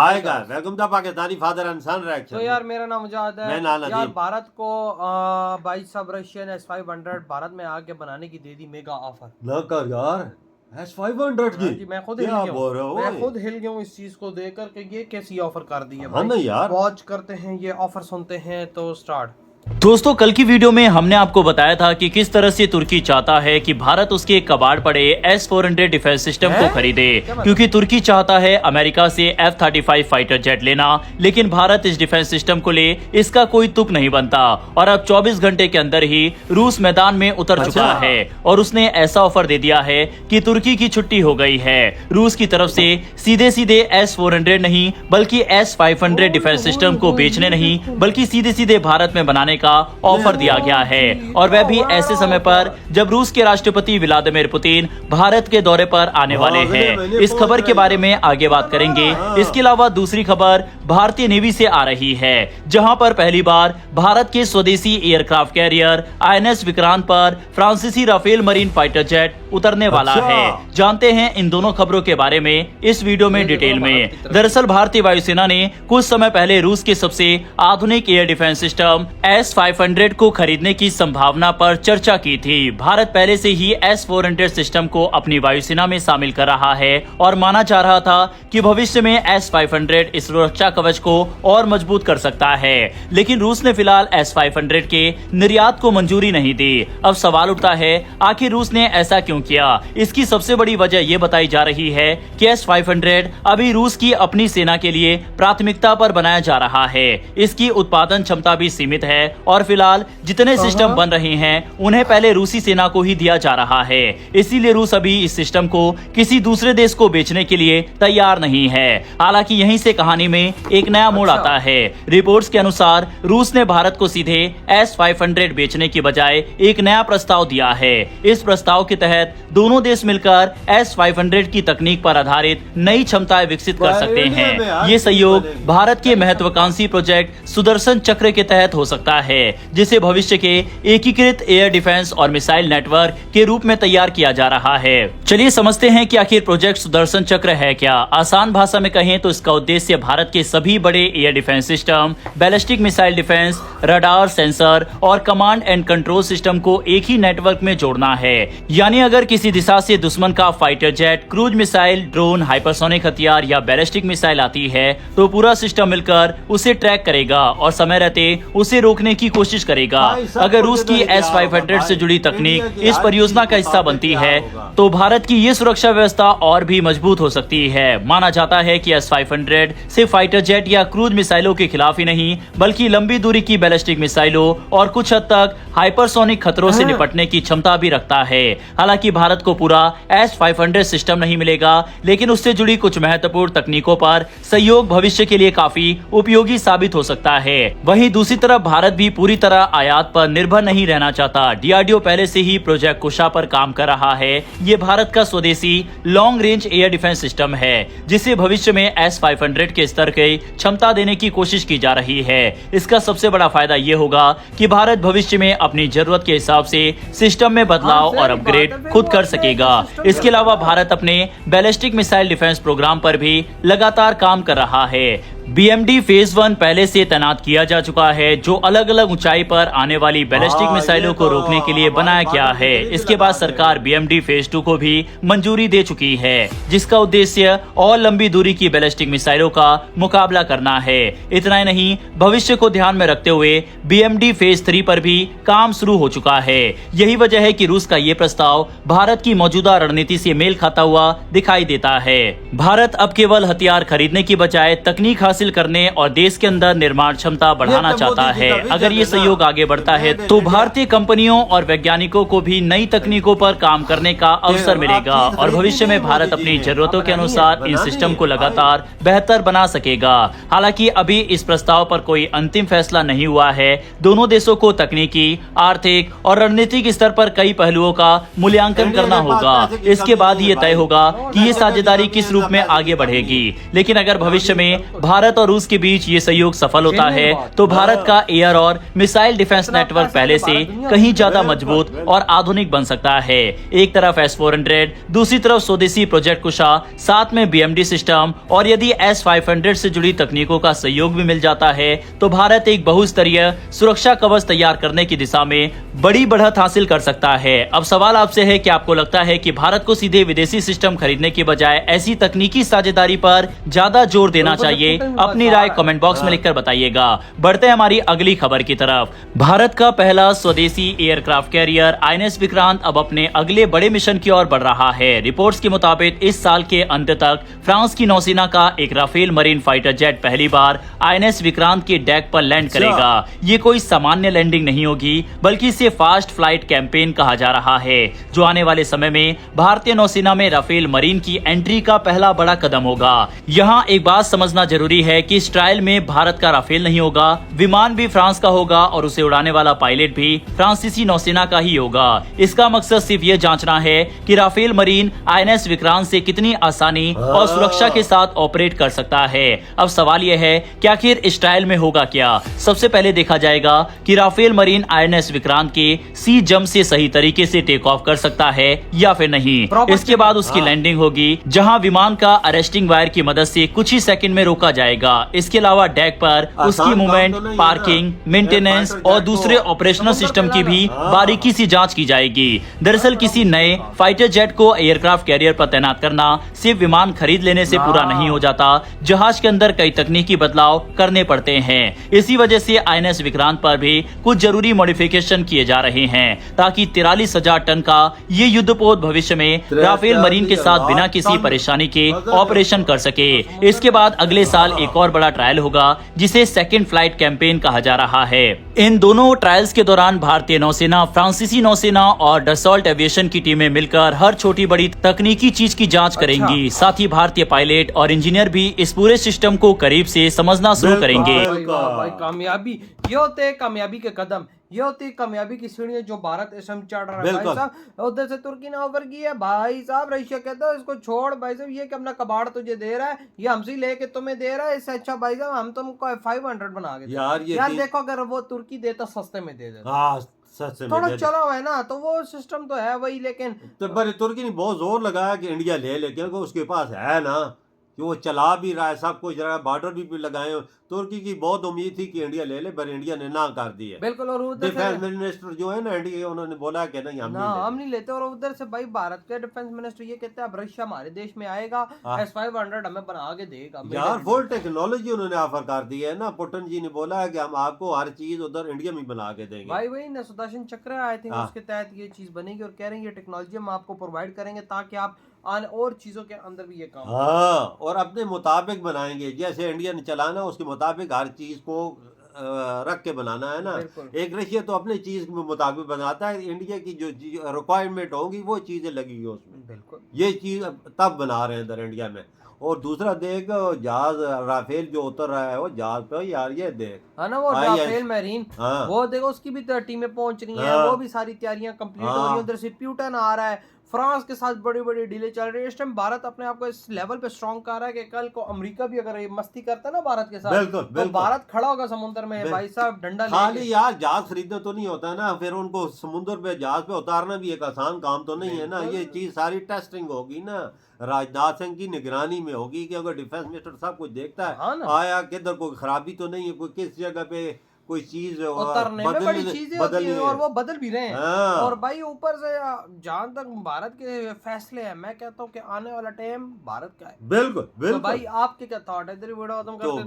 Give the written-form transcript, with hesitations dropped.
आएगा welcome the Pakistani father इंसान reaction. तो यार मेरा नाम मुजाहिद है। मैं नाना यार दी। भारत को भाई सब रशियन S500 भारत में आके बनाने की दे दी मेगा ऑफर। ना कर यार S500 की। जी मैं खुद हिल क्या गया बोल रहे हूँ, हो? मैं खुद हिल गया हूँ इस चीज को देखकर कि ये कैसी ऑफर कर दी है हाँ ना यार। वॉच करते हैं ये ऑफर, सुनते हैं तो स्टार्ट। दोस्तों कल की वीडियो में हमने आपको बताया था कि किस तरह से तुर्की चाहता है कि भारत उसके कबाड़ पड़े S-400 डिफेंस सिस्टम को खरीदे, क्योंकि तुर्की चाहता है अमेरिका से F-35 फाइटर जेट लेना, लेकिन भारत इस डिफेंस सिस्टम को ले इसका कोई तुक नहीं बनता। और अब 24 घंटे के अंदर ही रूस मैदान में उतर चुका है और उसने ऐसा ऑफर दे दिया है कि तुर्की की छुट्टी हो गई है। रूस की तरफ से सीधे सीधे S-400 नहीं बल्कि S-500 डिफेंस सिस्टम को बेचने नहीं बल्कि सीधे सीधे भारत में बनाने का ऑफर दिया गया है, और वह भी ऐसे समय पर जब रूस के राष्ट्रपति व्लादिमीर पुतिन भारत के दौरे पर आने वाले हैं। इस खबर के बारे में आगे बात करेंगे। इसके अलावा दूसरी खबर भारतीय नेवी से आ रही है, जहां पर पहली बार भारत के स्वदेशी एयरक्राफ्ट कैरियर INS विक्रांत पर फ्रांसीसी राफेल मरीन फाइटर जेट उतरने वाला है। जानते हैं इन दोनों खबरों के बारे में इस वीडियो में डिटेल में। दरअसल भारतीय वायुसेना ने कुछ समय पहले रूस के सबसे आधुनिक एयर डिफेंस सिस्टम S-500 को खरीदने की संभावना पर चर्चा की थी। भारत पहले से ही S-400 सिस्टम को अपनी वायुसेना में शामिल कर रहा है और माना जा रहा था कि भविष्य में S-500 इस सुरक्षा कवच को और मजबूत कर सकता है, लेकिन रूस ने फिलहाल S-500 के निर्यात को मंजूरी नहीं दी। अब सवाल उठता है आखिर रूस ने ऐसा क्यों किया। इसकी सबसे बड़ी वजह यह बताई जा रही है कि S-500 अभी रूस की अपनी सेना के लिए प्राथमिकता पर बनाया जा रहा है। इसकी उत्पादन क्षमता भी सीमित है और फिलहाल जितने सिस्टम बन रहे हैं उन्हें पहले रूसी सेना को ही दिया जा रहा है। इसीलिए रूस अभी इस सिस्टम को किसी दूसरे देश को बेचने के लिए तैयार नहीं है। हालांकि यहीं से कहानी में एक नया मोड़ आता है। रिपोर्ट्स के अनुसार रूस ने भारत को सीधे S-500 बेचने की बजाय एक नया प्रस्ताव दिया है। इस प्रस्ताव के तहत दोनों देश मिलकर S-500 की तकनीक पर आधारित नई क्षमताएं विकसित कर सकते हैं। ये सहयोग भारत के महत्वाकांक्षी प्रोजेक्ट सुदर्शन चक्र के तहत हो सकता है, जिसे भविष्य के एकीकृत एयर डिफेंस और मिसाइल नेटवर्क के रूप में तैयार किया जा रहा है। चलिए समझते हैं कि आखिर प्रोजेक्ट सुदर्शन चक्र है क्या। आसान भाषा में कहें तो इसका उद्देश्य भारत के सभी बड़े air defence system, ballistic missile defence, radar, sensor और कमांड एंड कंट्रोल सिस्टम को एक ही नेटवर्क में जोड़ना है। यानी अगर किसी दिशा से दुश्मन का fighter jet, cruise missile, drone, hypersonic हथियार या बैलिस्टिक मिसाइल आती है तो पूरा सिस्टम मिलकर उसे ट्रैक करेगा और समय रहते उसे रोकने की कोशिश करेगा। अगर रूस की S-500 से जुड़ी तकनीक इस परियोजना का हिस्सा बनती है तो भारत की ये सुरक्षा व्यवस्था और भी मजबूत हो सकती है। माना जाता है कि S-500 सिर्फ फाइटर जेट या क्रूज मिसाइलों के खिलाफ ही नहीं बल्कि लंबी दूरी की बैलिस्टिक मिसाइलों और कुछ हद तक हाइपरसोनिक खतरों से निपटने की क्षमता भी रखता है। हालांकि भारत को पूरा S-500 सिस्टम नहीं मिलेगा, लेकिन उससे जुड़ी कुछ महत्वपूर्ण तकनीकों पर सहयोग भविष्य के लिए काफी उपयोगी साबित हो सकता है। वहीं दूसरी तरफ भारत भी पूरी तरह आयात पर निर्भर नहीं रहना चाहता। DRDO पहले से ही प्रोजेक्ट कुशा पर काम कर रहा है। ये भारत का स्वदेशी long range air defence system है, जिसे भविष्य में S-500 के स्तर की क्षमता देने की कोशिश की जा रही है। इसका सबसे बड़ा फायदा ये होगा कि भारत भविष्य में अपनी जरूरत के हिसाब से सिस्टम में बदलाव और अपग्रेड खुद कर सकेगा। इसके अलावा भारत अपने बैलिस्टिक मिसाइल डिफेंस प्रोग्राम पर भी लगातार काम कर रहा है। BMD फेज 1 पहले से तैनात किया जा चुका है, जो अलग अलग ऊंचाई पर आने वाली बैलिस्टिक मिसाइलों को रोकने के लिए बनाया गया है। इसके बाद सरकार BMD फेज 2 को भी मंजूरी दे चुकी है, जिसका उद्देश्य और लंबी दूरी की बैलिस्टिक मिसाइलों का मुकाबला करना है। इतना ही नहीं, भविष्य को ध्यान में रखते हुए BMD फेज 3 पर भी काम शुरू हो चुका है। यही वजह है कि रूस का ये प्रस्ताव भारत की मौजूदा रणनीति से मेल खाता हुआ दिखाई देता है। भारत अब केवल हथियार खरीदने की बजाय तकनीक हासिल करने और देश के अंदर निर्माण क्षमता बढ़ाना चाहता है। अगर ये सहयोग आगे बढ़ता है तो भारतीय कंपनियों और वैज्ञानिकों को भी नई तकनीकों पर काम करने का अवसर मिलेगा और भविष्य में भारत अपनी जरूरतों के अनुसार इन सिस्टम को लगातार बेहतर बना सकेगा। हालांकि अभी इस प्रस्ताव पर कोई अंतिम फैसला नहीं हुआ है। दोनों देशों को तकनीकी, आर्थिक और रणनीतिक स्तर पर कई पहलुओं का मूल्यांकन करना होगा। इसके बाद ये तय होगा कि ये साझेदारी किस रूप में आगे बढ़ेगी। लेकिन अगर भविष्य में भारत भारत और रूस के बीच ये सहयोग सफल होता है तो भारत का एयर और मिसाइल डिफेंस नेटवर्क पहले से कहीं ज्यादा मजबूत और आधुनिक बन सकता है। एक तरफ S-400, दूसरी तरफ स्वदेशी प्रोजेक्ट कुशा, साथ में BMD सिस्टम, और यदि S-500 से जुड़ी तकनीकों का सहयोग भी मिल जाता है तो भारत एक बहुस्तरीय सुरक्षा कवच तैयार करने की दिशा में बड़ी बढ़त हासिल कर सकता है। अब सवाल आपसे है कि आपको लगता है कि भारत को सीधे विदेशी सिस्टम खरीदने की बजाय ऐसी तकनीकी साझेदारी पर ज्यादा जोर देना चाहिए? अपनी राय कमेंट बॉक्स में लिखकर बताइएगा। बढ़ते हैं हमारी अगली खबर की तरफ। भारत का पहला स्वदेशी एयरक्राफ्ट कैरियर INS विक्रांत अब अपने अगले बड़े मिशन की ओर बढ़ रहा है। रिपोर्ट्स के मुताबिक इस साल के अंत तक फ्रांस की नौसेना का एक राफेल मरीन फाइटर जेट पहली बार INS विक्रांत के डेक पर लैंड करेगा। ये कोई सामान्य लैंडिंग नहीं होगी, बल्कि इसे फास्ट फ्लाइट कैंपेन कहा जा रहा है, जो आने वाले समय में भारतीय नौसेना में राफेल मरीन की एंट्री का पहला बड़ा कदम होगा। यहाँ एक बात समझना जरूरी है कि इस ट्रायल में भारत का राफेल नहीं होगा, विमान भी फ्रांस का होगा और उसे उड़ाने वाला पायलट भी फ्रांसीसी नौसेना का ही होगा। इसका मकसद सिर्फ ये जांचना है कि राफेल मरीन INS विक्रांत से कितनी आसानी और सुरक्षा के साथ ऑपरेट कर सकता है। अब सवाल यह है कि आखिर इस ट्रायल में होगा क्या। सबसे पहले देखा जाएगा कि राफेल मरीन INS विक्रांत के सी जंप से सही तरीके से टेक ऑफ कर सकता है या फिर नहीं। इसके बाद उसकी लैंडिंग होगी, जहां विमान का अरेस्टिंग वायर की मदद से कुछ ही सेकंड में रोका जाएगा। इसके अलावा डेक पर उसकी मूवमेंट, पार्किंग, मेंटेनेंस और दूसरे ऑपरेशनल सिस्टम की भी बारीकी से जांच की जाएगी। दरअसल किसी नए फाइटर जेट को एयरक्राफ्ट कैरियर पर तैनात करना सिर्फ विमान खरीद लेने से पूरा नहीं हो जाता, जहाज के अंदर कई तकनीकी बदलाव करने पड़ते हैं। इसी वजह से INS विक्रांत पर भी कुछ जरूरी मॉडिफिकेशन किए जा रहे हैं ताकि 43,000 टन का ये युद्धपोत भविष्य में राफेल मरीन के साथ बिना किसी परेशानी के ऑपरेशन कर सके। इसके बाद अगले साल एक और बड़ा ट्रायल होगा जिसे सेकंड फ्लाइट कैंपेन कहा जा रहा है। इन दोनों ट्रायल्स के दौरान भारतीय नौसेना, फ्रांसीसी नौसेना और डसॉल्ट एविएशन की टीमें मिलकर हर छोटी बड़ी तकनीकी चीज की जांच करेंगी। साथ ही भारतीय पायलट और इंजीनियर भी इस पूरे सिस्टम को करीब से समझना शुरू करेंगे। भाई कामयाबी, ये होते हैं कामयाबी के कदम, ये होती है कामयाबी की सीढ़ियां जो भारत इस समय चढ़ रहा है। भाई साहब उधर से तुर्की ने ऑफर की है, भाई साहब रशिया कहता है इसको छोड़ भाई साहब, ये कि अपना कबाड़ तुझे दे रहा है, ये हमसे लेके तुम्हें दे रहा है, इससे अच्छा भाई साहब हम तुमको 500 बना के यार देखो अगर वो तुर्की देता सस्ते में दे देता, थोड़ा चला हुआ है ना, तो वो सिस्टम तो है वही, लेकिन तो पर तुर्की ने बहुत जोर लगाया कि इंडिया ले ले, क्योंकि उसके पास है ना कि वो चला भी रहा है, सब कुछ रहा है, बॉर्डर भी लगाए। तुर्की की बहुत उम्मीद थी कि इंडिया ले ले, पर इंडिया ने ना कर दी है। बिल्कुल। और उधर डिफेंस मिनिस्टर जो है ना इंडिया, उन्होंने बोला कि नहीं हम नहीं लेते। और उधर से भाई भारत के डिफेंस मिनिस्टर ये कहते हैं अब रशिया हमारे देश में आएगा, S-500 हमें बना के देगा यार। फुल टेक्नोलॉजी उन्होंने ऑफर कर दी है ना। पुतिन जी ने बोला है कि हम आपको हर चीज उधर इंडिया में बना के देंगे। भाई वही ना सुदर्शन चक्र आई थिंक उसके तहत ये चीज बनेगी और कह रहे हैं ये टेक्नोलॉजी हम आपको प्रोवाइड करेंगे ताकि आप और चीजों के अंदर भी ये काम और अपने मुताबिक बनाएंगे, जैसे इंडिया ने चलाना उसके मुताबिक हर चीज को रख के बनाना है ना। एक रशिया तो अपने चीज के मुताबिक बनाता है, इंडिया की जो रिक्वायरमेंट होगी वो चीजें लगेगी उसमें। बिल्कुल ये चीज तब बना रहे हैं इधर इंडिया में। और दूसरा देख जहाज राफेल जो उतर रहा है वो जहाज पे, यार ये देख है ना वो राफेल मैरीन, वो देखो उसकी भी टीमें पहुंच रही हैं, वो भी सारी तैयारियां कंप्लीट हो रही है। उधर से प्यूटन आ रहा है, फ्रांस के साथ बड़ी बड़ी डीले चल रही है। इस टाइम भारत अपने आप को इस लेवल पे स्ट्रॉन्ग कर रहा है कि कल को अमेरिका भी अगर ये मस्ती करता है ना भारत के साथ, तो भारत खड़ा होगा समुद्र में भाई साहब डंडा लेके। खाली यार जहाज खरीदना तो नहीं होता ना, फिर उनको समुद्र पे जहाज पे उतारना भी एक आसान काम तो नहीं है ना। ये चीज सारी टेस्टिंग होगी ना, राजनाथ सिंह की निगरानी में होगी कि अगर डिफेंस मिनिस्टर सब कुछ देखता है आया किधर कोई खराबी तो नहीं है, कोई किस जगह पे कोई चीज उतरने में बड़ी चीजें होती हैं और वो बदल भी रहे हैं। और भाई ऊपर से जहां तक भारत के फैसले हैं, मैं कहता हूँ कि आने वाला टाइम भारत का है। बिल्कुल बिल्कुल। तो भाई आपके क्या थॉट है? इधर वीडियो खत्म करते हैं।